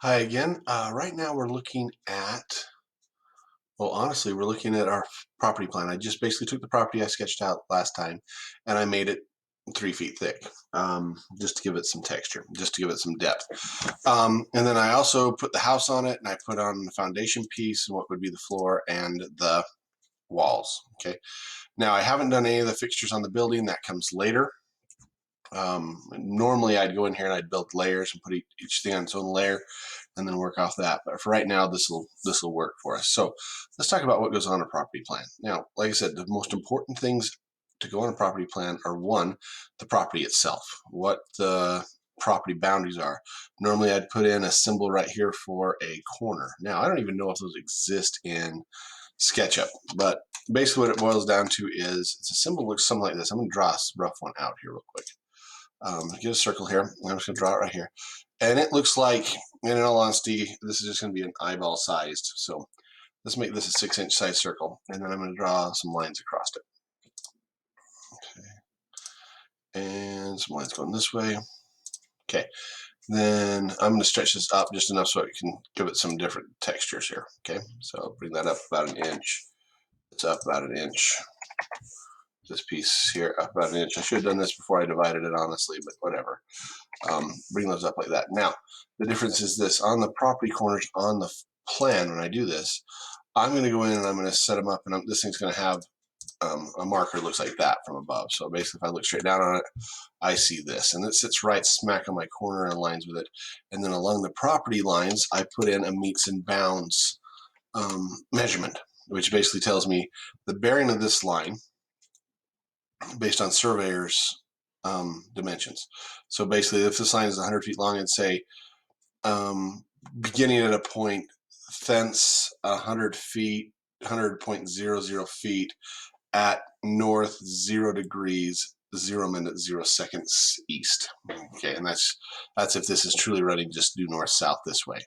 Hi again. Right now we're looking at, well, honestly, we're looking at our property plan. I just basically took the property I sketched out last time and I made it 3 feet thick, just to give it some texture, just to give it some depth. And then I also put the house on it and I put on the foundation piece and what would be the floor and the walls. Okay. Now I haven't done any of the fixtures on the building. That comes later. Normally I'd go in here and I'd build layers and put each thing on its own layer and then work off that. But for right now, this will work for us. So let's talk about what goes on a property plan. Now, like I said, the most important things to go on a property plan are one, the property itself, what the property boundaries are. Normally I'd put in a symbol right here for a corner. Now I don't even know if those exist in SketchUp, but basically what it boils down to is it's a symbol that looks something like this. I'm going to draw a rough one out here real quick. Get a circle here. I'm just going to draw it right here. And it looks like, and in all honesty, this is just going to be an eyeball sized. So let's make this a 6-inch size circle. And then I'm going to draw some lines across it. Okay. And some lines going this way. Okay. Then I'm going to stretch this up just enough so it can give it some different textures here. Okay. So I'll bring that up about an inch. It's up about an inch. This piece here up about an inch. I should have done this before I divided it, honestly, but whatever. Bring those up like that. Now, the difference is this. On the property corners on the plan, when I do this, I'm going to go in and I'm going to set them up, and this thing's going to have a marker that looks like that from above. So basically, if I look straight down on it, I see this. And it sits right smack on my corner and aligns with it. And then along the property lines, I put in a meets and bounds measurement, which basically tells me the bearing of this line based on surveyors dimensions. So basically, if this line is 100 feet long, it'd say beginning at a point, thence 100 feet, 100.00 feet at north 0 degrees 0 minutes 0 seconds east. Okay, and that's if this is truly running just due north south this way.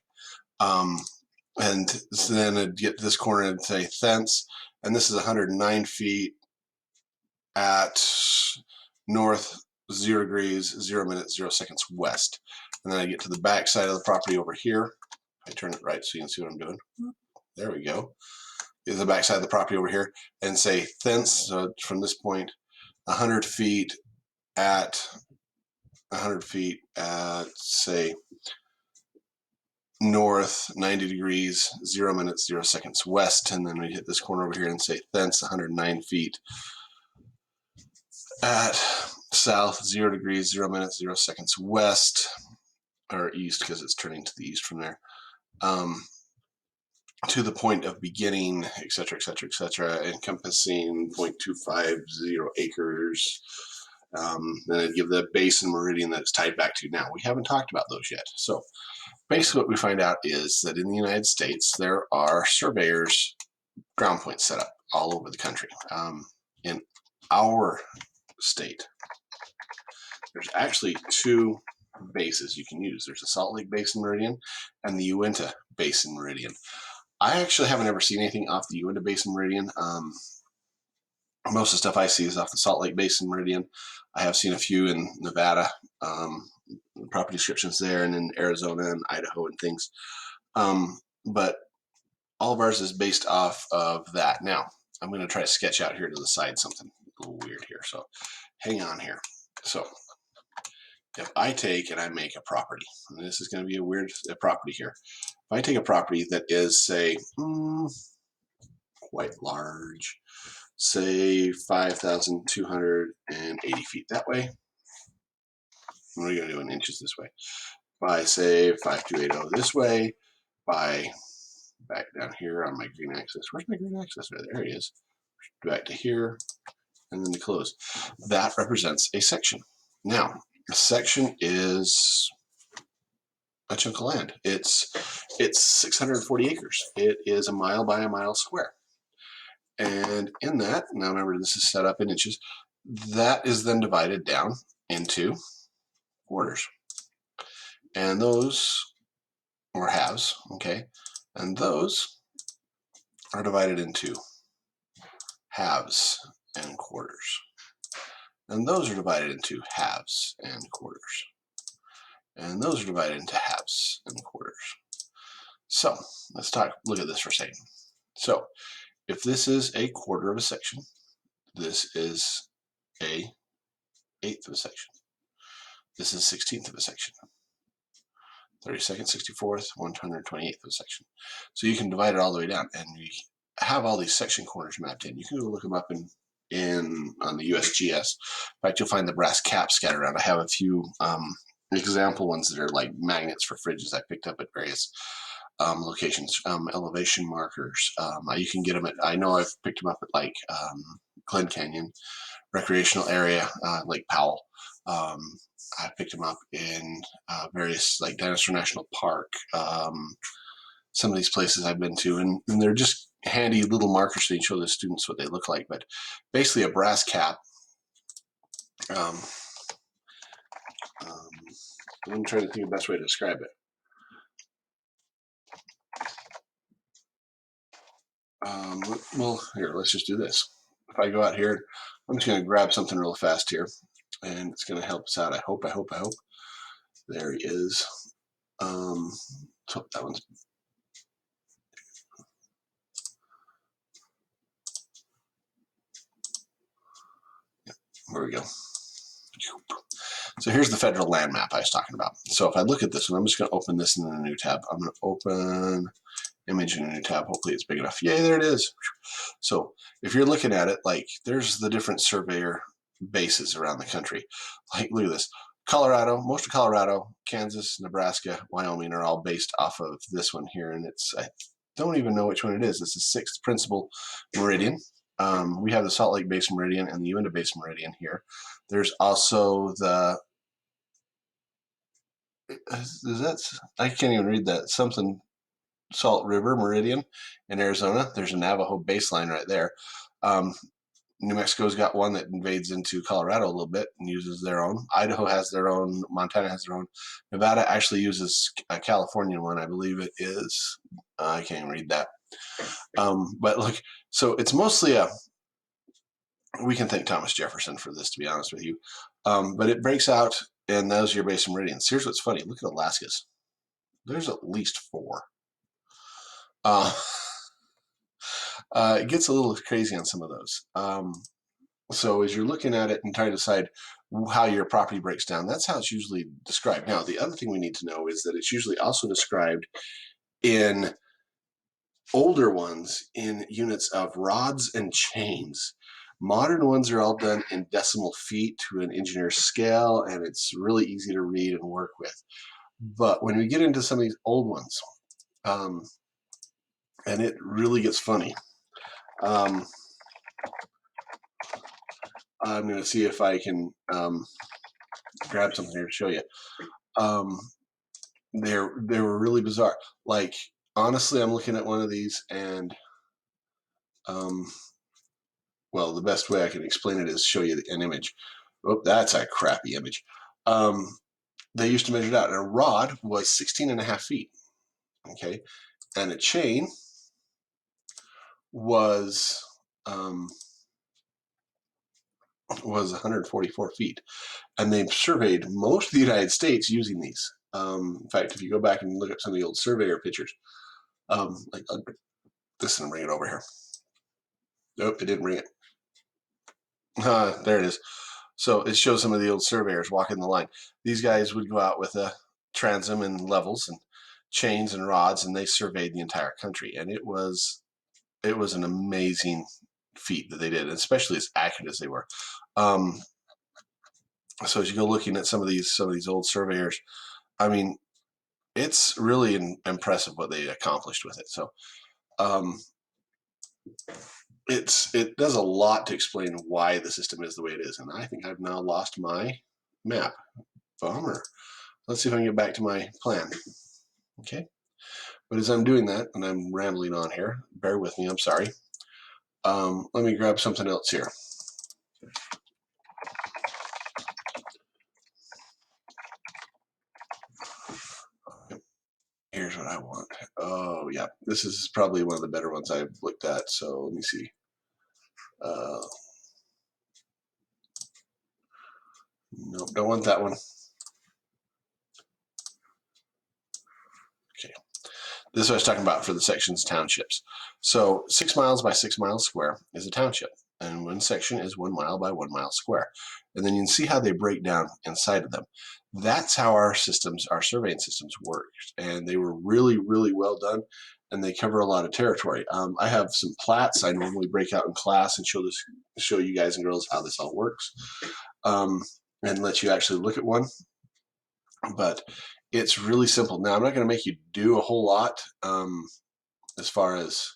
And so then I'd get this corner and say thence, and this is 109 feet at north 0 degrees 0 minutes 0 seconds west. And then I get to the back side of the property over here. I turn it right so you can see what I'm doing. There we go. Get to the back side of the property over here and say thence, so from this point, 100 feet at 100 feet at, say, north 90 degrees 0 minutes 0 seconds west. And then we hit this corner over here and say thence 109 feet at south 0 degrees 0 minutes 0 seconds west, or east because it's turning to the east from there, to the point of beginning, etc., etc., etc., encompassing 0.250 acres. Then I'd give the base and meridian that it's tied back to. Now, we haven't talked about those yet. So basically what we find out is that in the United States, there are surveyors ground points set up all over the country. In our state, there's actually two bases you can use. There's the Salt Lake Basin Meridian and the Uinta Basin Meridian. I actually haven't ever seen anything off the Uinta Basin Meridian. Most of the stuff I see is off the Salt Lake Basin Meridian. I have seen a few in Nevada, property descriptions there, and in Arizona and Idaho and things. But all of ours is based off of that. Now, I'm going to try to sketch out here to the side something a little weird here. So hang on here. So if I take and I make a property, and this is going to be a weird property here. If I take a property that is, say, quite large, say 5,280 feet that way. What are you going to do in inches this way? By, say, 5280 this way, by back down here on my green axis. Where's my green axis? There it is. Back to here, and then to close. That represents a section. Now, a section is a chunk of land. It's 640 acres. It is a mile by a mile square. And in that, now remember this is set up in inches, that is then divided down into quarters. And those, or halves, okay, and those are divided into halves and quarters. And those are divided into halves and quarters. And those are divided into halves and quarters. So let's look at this for a second. So if this is a quarter of a section, this is a eighth of a section. This is 16th of a section. 32nd, 64th, 128th of a section. So you can divide it all the way down, and we have all these section corners mapped in. You can go look them up on the USGS. In fact, you'll find the brass caps scattered around. I have a few example ones that are like magnets for fridges I picked up at various locations. Elevation markers. You can get them at, I know I've picked them up at like Glen Canyon recreational area, Lake Powell. I picked them up in various, like Dinosaur National Park, some of these places I've been to, and they're just handy little markers so you can show the students what they look like. But basically a brass cap. I'm trying to think of the best way to describe it. Well, here, let's just do this. If I go out here, I'm just going to grab something real fast here, and it's going to help us out. I hope. There he is. So that one's. There we go. So here's the federal land map I was talking about. So if I look at this one, I'm just going to open this in a new tab. I'm going to open image in a new tab. Hopefully it's big enough. Yay, there it is. So if you're looking at it, like there's the different surveyor bases around the country. Like look at this. Colorado, most of Colorado, Kansas, Nebraska, Wyoming are all based off of this one here. And I don't even know which one it is. It's the 6th principal meridian. We have the Salt Lake Basin Meridian and the Uinta Basin Meridian here. There's also the, I can't even read that, something Salt River Meridian in Arizona. There's a Navajo baseline right there. New Mexico's got one that invades into Colorado a little bit and uses their own. Idaho has their own. Montana has their own. Nevada actually uses a Californian one. I believe it is. I can't even read that. But look, so it's mostly we can thank Thomas Jefferson for this, to be honest with you. But it breaks out, and those are your basin meridians. Here's what's funny. Look at Alaska's. There's at least 4. It gets a little crazy on some of those. So as you're looking at it and trying to decide how your property breaks down, that's how it's usually described. Now, the other thing we need to know is that it's usually also described in older ones in units of rods and chains. Modern ones are all done in decimal feet to an engineer's scale, and it's really easy to read and work with. But when we get into some of these old ones, and it really gets funny, I'm going to see if I can grab something here to show you. They were really bizarre. Like, honestly, I'm looking at one of these, and well, the best way I can explain it is show you an image. Oh, that's a crappy image. They used to measure it out, and a rod was 16.5 feet. Okay, and a chain was 144 feet, and they've surveyed most of the United States using these. In fact, if you go back and look at some of the old surveyor pictures, like this, and bring it over here. Nope, it didn't bring it. There it is. So it shows some of the old surveyors walking the line. These guys would go out with a transom and levels and chains and rods, and they surveyed the entire country. And it was an amazing feat that they did, especially as accurate as they were. So as you go looking at some of these old surveyors, I mean, it's really impressive what they accomplished with it. So it does a lot to explain why the system is the way it is. And I think I've now lost my map. Bummer. Let's see if I can get back to my plan. Okay. But as I'm doing that, and I'm rambling on here, bear with me, I'm sorry. Let me grab something else here. Here's what I want. Oh, yeah. This is probably one of the better ones I've looked at. So let me see. Nope, don't want that one. Okay. This is what I was talking about for the sections townships. So 6 miles by 6 miles square is a township, and one section is 1 mile by 1 mile square. And then you can see how they break down inside of them. That's how our systems, our surveying systems work. And they were really, really well done, and they cover a lot of territory. I have some plats I normally break out in class and show you guys and girls how this all works, and let you actually look at one. But it's really simple. Now, I'm not going to make you do a whole lot as far as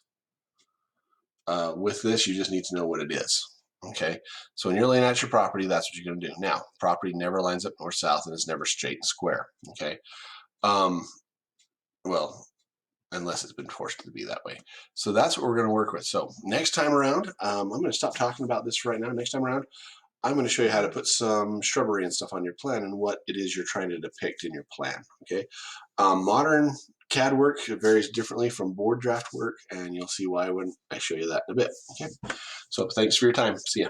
with this. You just need to know what it is. Okay, so when you're laying out your property, that's what you're going to do. Now, property never lines up north-south and is never straight and square. Okay, well, unless it's been forced to be that way. So that's what we're going to work with. So next time around, I'm going to stop talking about this right now. Next time around, I'm going to show you how to put some shrubbery and stuff on your plan and what it is you're trying to depict in your plan. Okay, modern CAD work varies differently from board draft work, and you'll see why when I show you that in a bit. Okay, so thanks for your time. See ya.